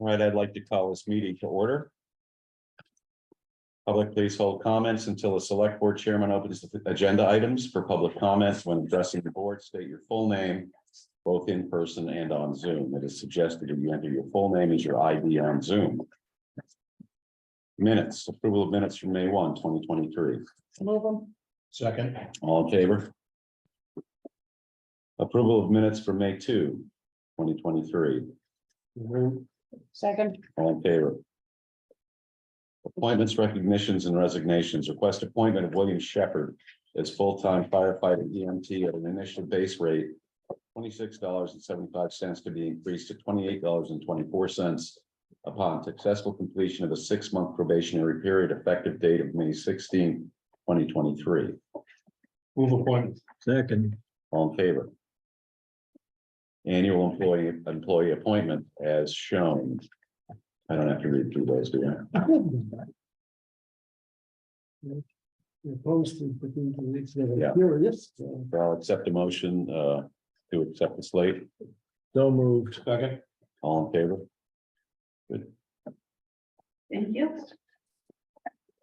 All right, I'd like to call this meeting to order. Public, please hold comments until the select board chairman opens the agenda items. For public comments, when addressing the board, state your full name, both in person and on Zoom. It is suggested that you enter your full name as your ID on Zoom. Minutes, approval of minutes from May 1, 2023. Move them. Second. All in favor? Approval of minutes for May 2, 2023. Second. All in favor? Appointments, recognitions, and resignations. Request appointment of William Shepherd as full-time firefighter EMT at an initial base rate of $26.75 to be increased to $28.24 upon successful completion of a 6-month probationary period, effective date of May 16, 2023. Move appointment. Second. All in favor? Annual employee appointment as shown. I don't have to read through those, do I? You're posted for 2 weeks. Yeah. Curious. I'll accept a motion to accept the slate. So moved. Second. All in favor? Good. Thank you.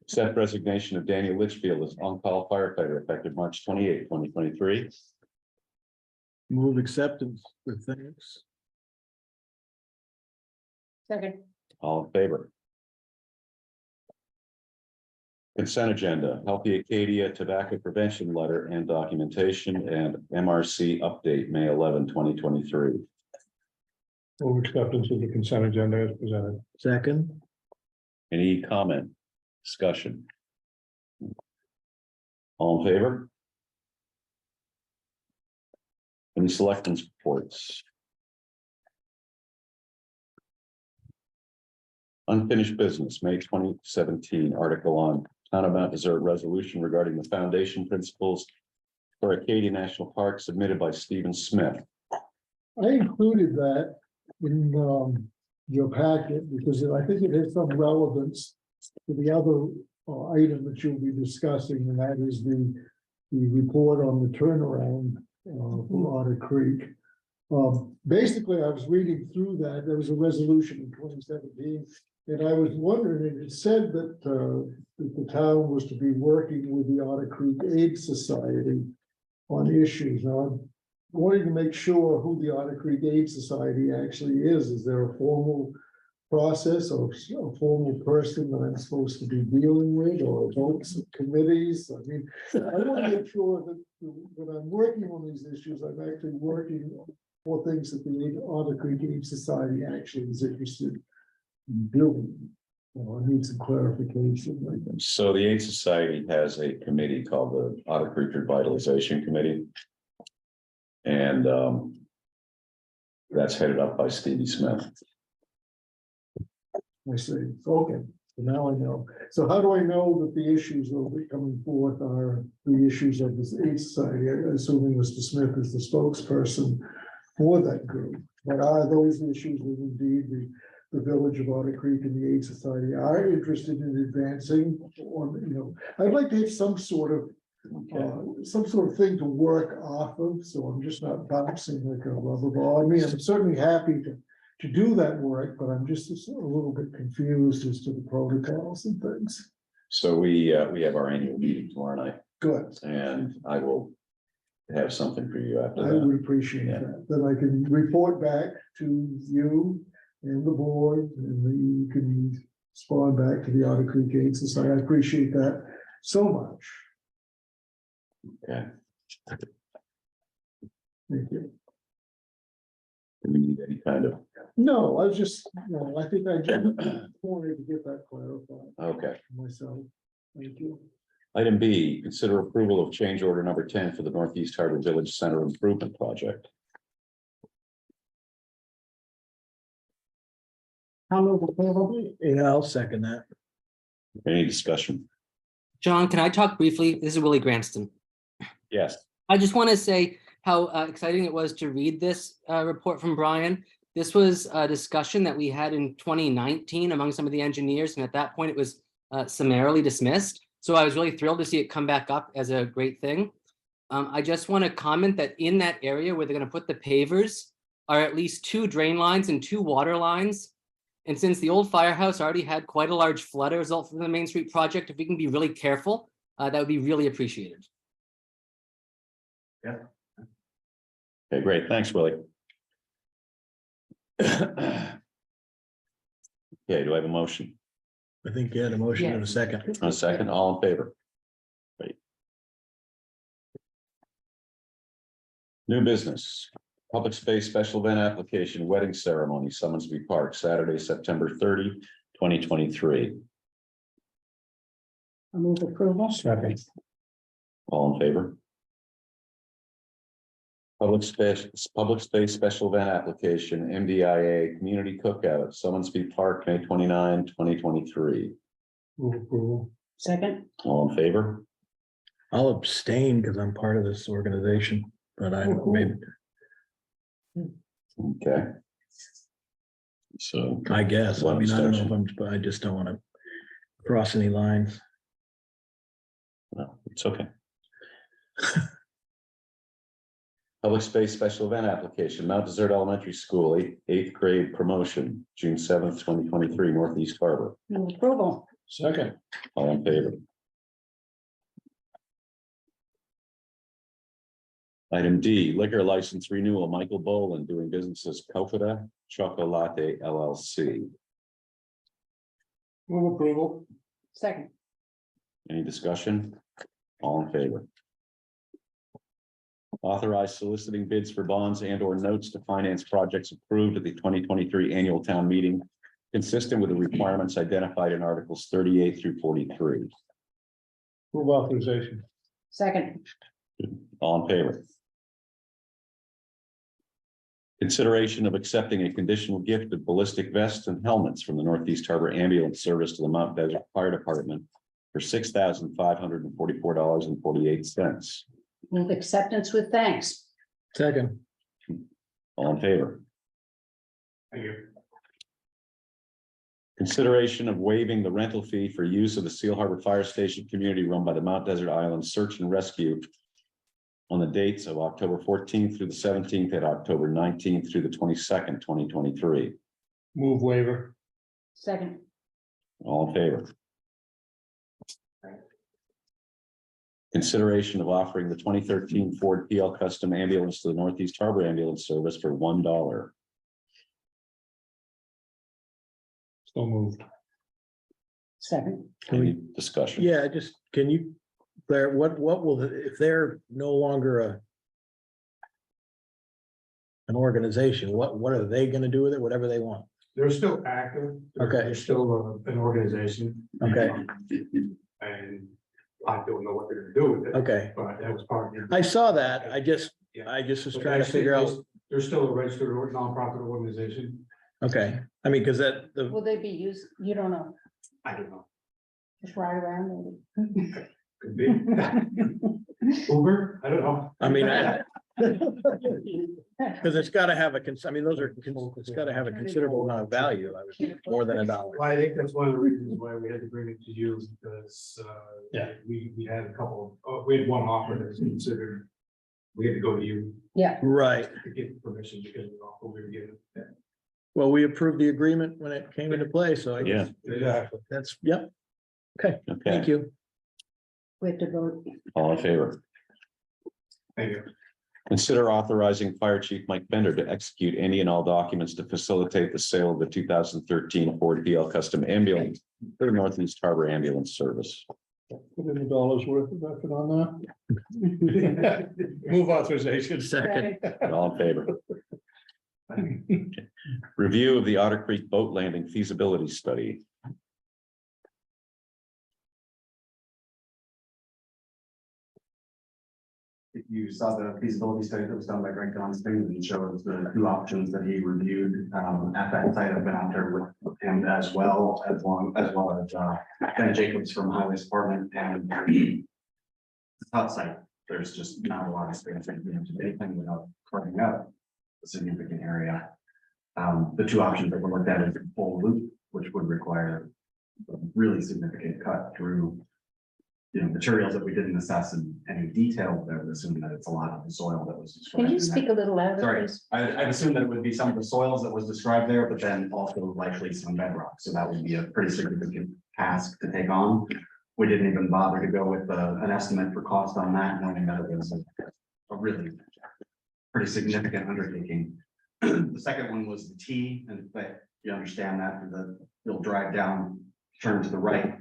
Accept resignation of Daniel Litchfield as on-call firefighter effective March 28, 2023. Move acceptance with thanks. Second. All in favor? Consent agenda, Healthy Acadia Tobacco Prevention Letter and Documentation and MRC Update, May 11, 2023. Move acceptance of the consent agenda as presented. Second. Any comment, discussion? All in favor? Any selectmen's reports? Unfinished business, May 2017, article on Town of Mount Desert resolution regarding the foundation principles for Acadia National Park submitted by Stephen Smith. I included that in your packet because I think it has some relevance to the other item that you'll be discussing, and that is the report on the turnaround for Otter Creek. Basically, I was reading through that. There was a resolution in 2017, and I was wondering, and it said that the town was to be working with the Otter Creek Aid Society on issues. Now, I'm wanting to make sure who the Otter Creek Aid Society actually is. Is there a formal process or a formal person that I'm supposed to be dealing with, or votes of committees? I mean, I want to make sure that when I'm working on these issues, I'm actually working for things that the Otter Creek Aid Society actually is interested in doing. I need some clarification. I think. So the Aid Society has a committee called the Otter Creek Revitalization Committee. And that's headed up by Stevie Smith. I see. Okay, so now I know. So how do I know that the issues that will be coming forth are the issues of this Aid Society? Assuming Mr. Smith is the spokesperson for that group. But are those issues that indeed the village of Otter Creek and the Aid Society are interested in advancing? Or, I'd like to have some sort of thing to work off of, so I'm just not bouncing like a rubber ball. I mean, I'm certainly happy to do that work, but I'm just a little bit confused as to the protocols and things. So we have our annual meeting tomorrow night, Good. and I will have something for you after I that. would appreciate that I can report back to you and the board, and then you can respond back to the Otter Creek Aid Society. I appreciate that so much. Okay. Thank you. Do we need any kind of, No, I was just, I think I just wanted to get that clarified okay. myself. Thank you. Item B, consider approval of change order number 10 for the Northeast Harbor Village Center Improvement Project. Yeah, I'll second that. Any discussion? John, can I talk briefly? This is Willie Granston. Yes. I just want to say how exciting it was to read this report from Brian. This was a discussion that we had in 2019 among some of the engineers, and at that point it was summarily dismissed. So I was really thrilled to see it come back up as a great thing. I just want to comment that in that area where they're going to put the pavers are at least 2 drain lines and 2 water lines And since the old firehouse already had quite a large flood result from the Main Street project, if we can be really careful, that would be really appreciated. Okay, great. Thanks, Willie. Okay, do I have a motion? I think you had a motion in a second. A second, all in favor? Great. New business, public space special event application, wedding ceremony, Summersby Park, Saturday, September 30, 2023. I move approval. Second. All in favor? Public space special event application, MDIA Community Cookout, Summersby Park, May 29, 2023. Move approval. Second. All in favor? I'll abstain because I'm part of this organization, but I maybe, Okay. So, I guess, I One mean, I don't know if abstention. I just don't want to cross any lines. no, it's okay. Public space special event application, Mount Desert Elementary School, eighth grade promotion, June 7th, 2023, Northeast Harbor. Move approval. Second. All in favor? Item D, liquor license renewal, Michael Boland doing business as Kofita Chocolate LLC. Move approval. Second. Any discussion? All in favor? Authorize soliciting bids for bonds and or notes to finance projects approved at the 2023 annual town meeting, consistent with the requirements identified in Articles 38 through 43. Move authorization. Second. All in favor? Consideration of accepting a conditional gift of ballistic vests and helmets from the Northeast Harbor Ambulance Service to the Mount Desert Fire Department for $6,544.48. Move acceptance with thanks. Second, All in favor? Thank you. Consideration of waiving the rental fee for use of the Seal Harbor Fire Station community run by the Mount Desert Island Search and Rescue on the dates of October 14th through the 17th and October 19th through the 22nd, 2023. Move waiver. Second. All in favor? Consideration of offering the 2013 Ford PL Custom Ambulance to the Northeast Harbor Ambulance Service for $1. So moved. Second. Any discussion? yeah, just, can you, Claire, what will, if they're no longer an organization, what are they gonna do with it, whatever they want? They're still active. Okay. They're still an organization. Okay. And I don't know what they're gonna do with it, Okay, but that was part of. I saw that, I just Yeah. was But trying to figure out, They're still a registered nonprofit organization. okay, I mean, because that, the, Will they be used? You don't know. I don't know. Just ride around maybe. Could be. Uber, I don't know. I mean, because it's gotta have I mean, those are, it's gotta have a considerable amount of value, I would think, more than $1. Well, I think that's one of the reasons why we had to bring it to you, because we had a couple, we had one offer that was considered. We had to go to you Yeah. Right, to get permission because of the offer we were given. well, we approved the agreement when it came into play, so I guess Exactly. that's, yep, thank Okay, you. We have to vote. all in favor? Thank you. Consider authorizing Fire Chief Mike Bender to execute any and all documents to facilitate the sale of the 2013 Ford PL Custom Ambulance for the Northeast Harbor Ambulance Service. Put in the dollars worth of effort on that. Move authorization. Second, All in favor? Review of the Otter Creek Boat Landing feasibility study. If you saw the feasibility study that was done by Greg Johnston, and shows the two options that he reviewed at that site. I've been out there with him as well as Ben Jacobs from Highways Department and the hot site. There's just not a lot of space to do anything without carving up a significant area. The two options that we looked at is full loop, which would require a really significant cut through materials that we didn't assess in any detail, I would assume that it's a lot of the soil that was described. Can you in that. speak a little louder, Sorry, please? I'd assume that it would be some of the soils that was described there, but then also likely some bedrock, so that would be a pretty significant task to take on. We didn't even bother to go with an estimate for cost on that, knowing that it was a really pretty significant undertaking. The second one was the T, and but you understand that you'll drive down, turn to the right.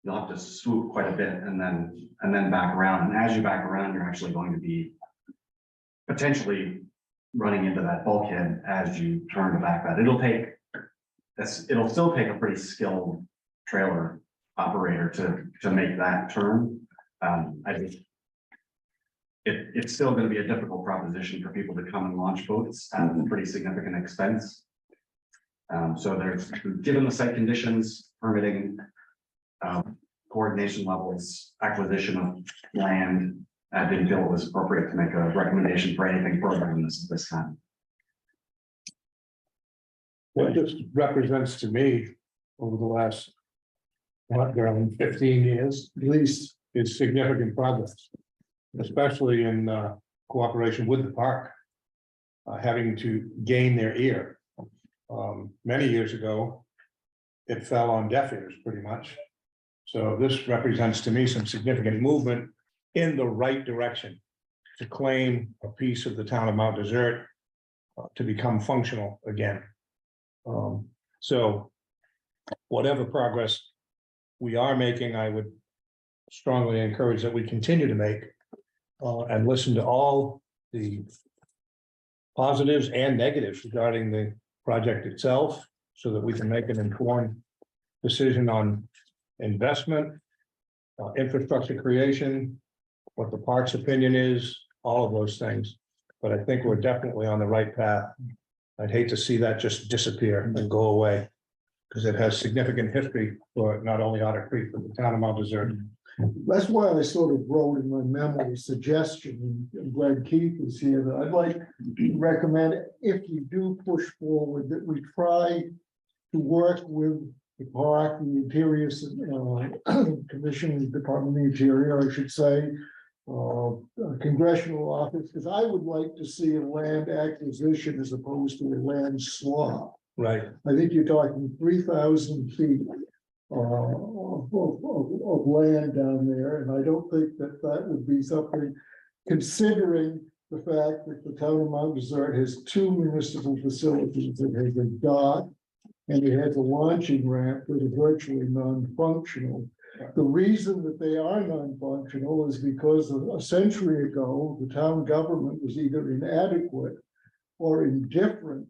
You'll have to swoop quite a bit and then back around. And as you back around, you're actually going to be potentially running into that bulkhead as you turn to back that. It'll still take a pretty skilled trailer operator to make that turn. It's still going to be a difficult proposition for people to come and launch boats at a pretty significant expense. So there's, given the site conditions, permitting, coordination levels, acquisition of land, I didn't feel it was appropriate to make a recommendation for anything further than this time. What this represents to me over the last, around 15 years, at least, is significant progress, especially in cooperation with the park, having to gain their ear. Many years ago, it fell on deaf ears pretty much. So this represents to me some significant movement in the right direction to claim a piece of the town of Mount Desert to become functional again. So whatever progress we are making, I would strongly encourage that we continue to make and listen to all the positives and negatives regarding the project itself so that we can make an informed decision on investment, infrastructure creation, what the park's opinion is, all of those things. But I think we're definitely on the right path. I'd hate to see that just disappear and go away because it has significant history for not only Otter Creek, but the town of Mount Desert. That's why I sort of wrote in my memo a suggestion, and I'm glad Keith is here, that I'd like to recommend, if you do push forward, that we try to work with the park, the Interior Commission, Department of the Interior, I should say, congressional office, because I would like to see a land acquisition as opposed to a land swap. Right. I think you're talking 3,000 feet of land down there, and I don't think that would be something, considering the fact that the town of Mount Desert has two municipal facilities. It has a dock and it has a launching ramp that is virtually non-functional. The reason that they are non-functional is because a century ago, the town government was either inadequate or indifferent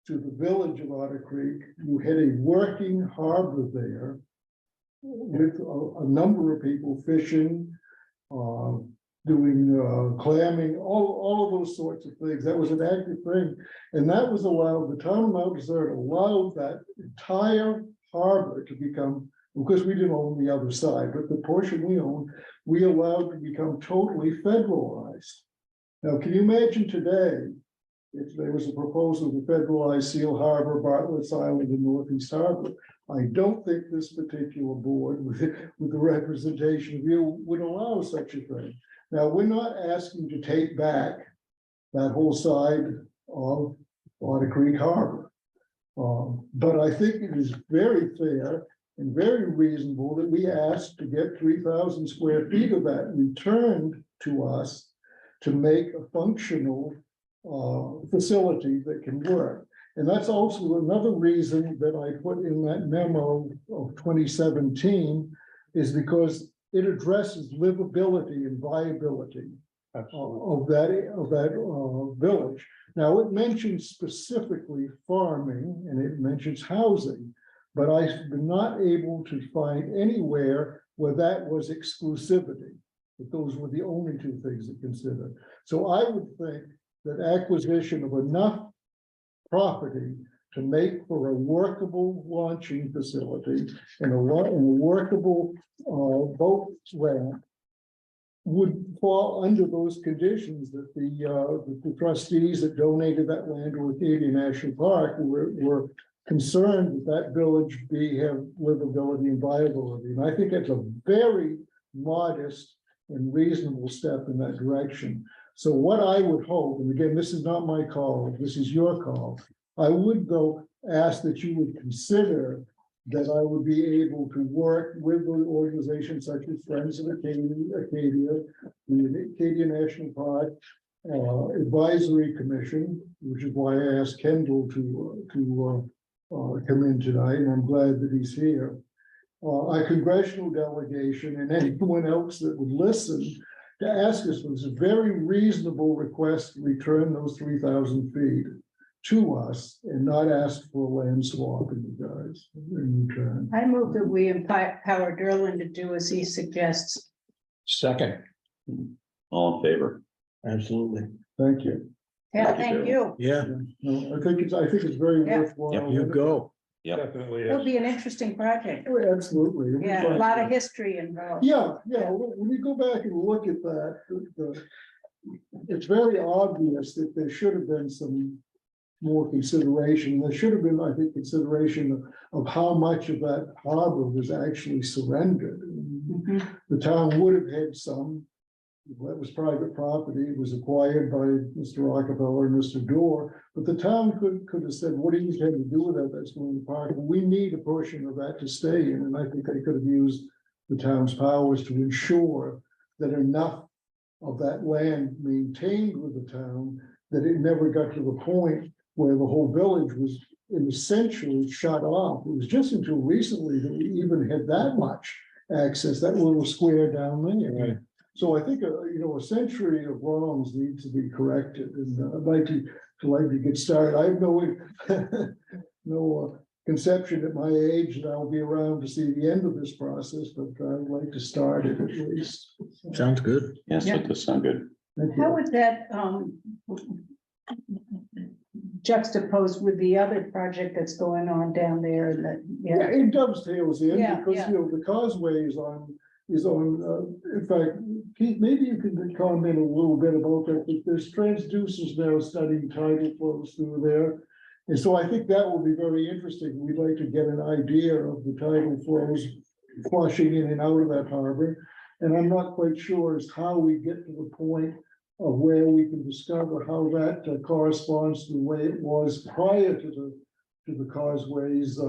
to the village of Otter Creek. You had a working harbor there with a number of people fishing, doing clamming, all of those sorts of things. That was an active thing. And that was allowed, the town of Mount Desert allowed that entire harbor to become, because we didn't own the other side, but the portion we owned, we allowed to become totally federalized. Now, can you imagine today, if there was a proposal to federalize Seal Harbor, Bartlett's Island, and Northeast Harbor? I don't think this particular board with the representation of you would allow such a thing. Now, we're not asking to take back that whole side of Otter Creek Harbor. But I think it is very fair and very reasonable that we ask to get 3,000 square feet of that returned to us to make a functional facility that can work. And that's also another reason that I put in that memo of 2017, is because it addresses livability and viability of that village. Now, it mentions specifically farming and it mentions housing, but I've been not able to find anywhere where that was exclusivity, that those were the only two things to consider. So I would think that acquisition of enough property to make for a workable launching facility and a workable boat ramp would fall under those conditions that the trustees that donated that land to Acadia National Park were concerned that village have livability and viability. And I think it's a very modest and reasonable step in that direction. So what I would hope, and again, this is not my call, this is your call. I would though ask that you would consider that I would be able to work with organizations such as Friends of Acadia, the Acadia National Park Advisory Commission, which is why I asked Kendall to come in tonight, and I'm glad that he's here. Our congressional delegation and anyone else that would listen to ask us was a very reasonable request to return those 3,000 feet to us and not ask for a land swap in you guys in return. I move that we empower Derlin to do as he suggests. Second, All in favor? absolutely. Thank you. Yeah, Thank you, thank you. Yeah, No, I think it's very Yeah. worthwhile. you go. Yep. Definitely It'll is. be an interesting project. Oh, absolutely. It'll be Yeah, fun. a lot of history involved. Yeah, when you go back and look at that, it's very obvious that there should have been some more consideration. There should have been, I think, consideration of how much of that harbor was actually surrendered. Mhm. The town would have had some. That was private property. It was acquired by Mr. Rockefeller and Mr. Dorr, but the town could have said, what do you intend to do with that? That's going to the park. We need a portion of that to stay in, and I think they could have used the town's powers to ensure that enough of that land maintained with the town, that it never got to the point where the whole village was essentially shut off. It was just until recently that we even had that much access, that little square down there. Right. So I think, a century of wrongs needs to be corrected, and I'd like to get started. I have no conception at my age that I'll be around to see the end of this process, but I'd like to start it at least. Sounds good. Yes, Yeah. that does sound good. Thank you. How would that juxtapose with the other project that's going on down there and that, Yeah, yeah, it dovetails in Yeah, because, yeah. the causeway is on, in fact, Keith, maybe you can comment a little bit about that, but there's transducers now studying tidal flows through there. And so I think that will be very interesting. We'd like to get an idea of the tidal flows flushing in and out of that harbor. And I'm not quite sure as how we get to the point of where we can discover how that corresponds to the way it was prior to the causeway's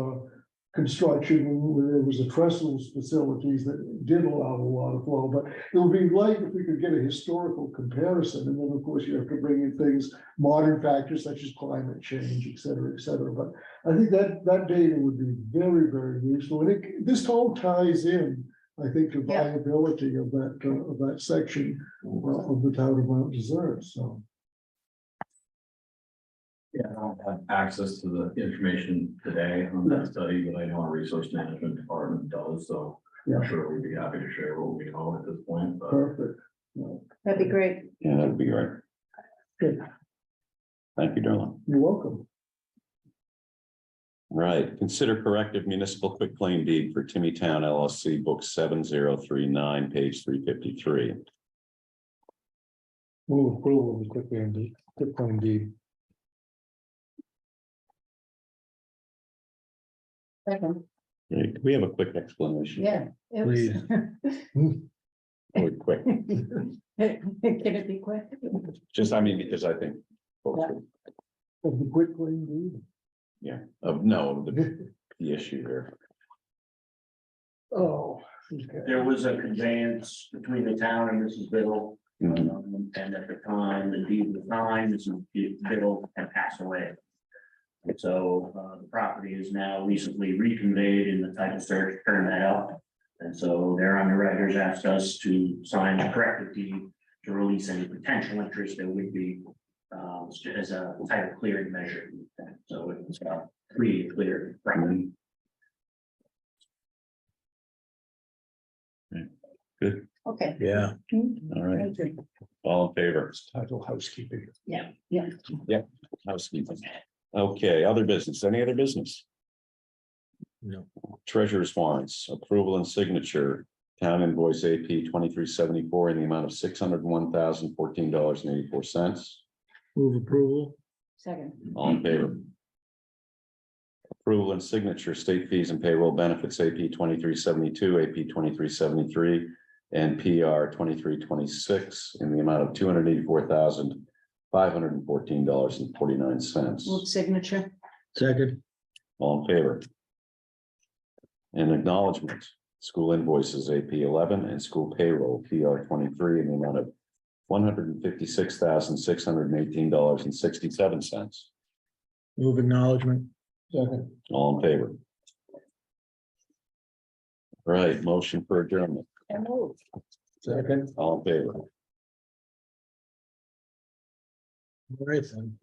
construction, when there was a trestles facilities that did allow a lot of flow, but it would be like if we could get a historical comparison, and then of course you have to bring in things, modern factors such as climate change, et cetera, et cetera. But I think that data would be very, very useful, and this all ties in, I think, to Yeah. viability of that section of the town of Mount Desert, so. Yeah, I don't have access to the information today on that study, but I know our resource management department does, so I'm Yeah. sure we'd be happy to share what we know at this point, but. Perfect. that'd be great. Yeah, that'd be great. Good. Thank you, Darla. You're welcome. Right, consider corrective municipal quitclaim deed for Timmy Town LLC, book 7039, page 353. Move approval of the quick claim deed. Second. Great. Can we have a quick explanation? Yeah. it was- Really quick, Can it be quick? just, because I think. folks Yeah. would- Of the quick claim deed. Yeah, the issue here. Oh, okay. There was a conveyance between the town and Mrs. Biddle. Mhm. And at the time, the deed was signed, Mrs. Biddle had passed away. And so, the property is now recently reconveyed in the title search, turned that up. And so their underwriters asked us to sign the corrected deed to release any potential interest that would be, as a title clearing measure. So it's, pretty clear property. Okay. Yeah. All right, Thank you. all in favor? Title housekeeping. Yeah. Housekeeping. Okay, other business, any other business? No. Treasurer's warrants, approval and signature, town invoice AP 2374 in the amount of $601,014.84. Move approval. Second. All in favor? Approval and signature state fees and payroll benefits AP 2372, AP 2373, and PR 2326 in the amount of $284,514.49. Move signature. Second. All in favor? And acknowledgement, school invoices AP 11 and school payroll PR 23 in the amount of $156,618.67. Move acknowledgement. Second. All in favor? Right, motion for adjournment. Second. All in favor? All right, then.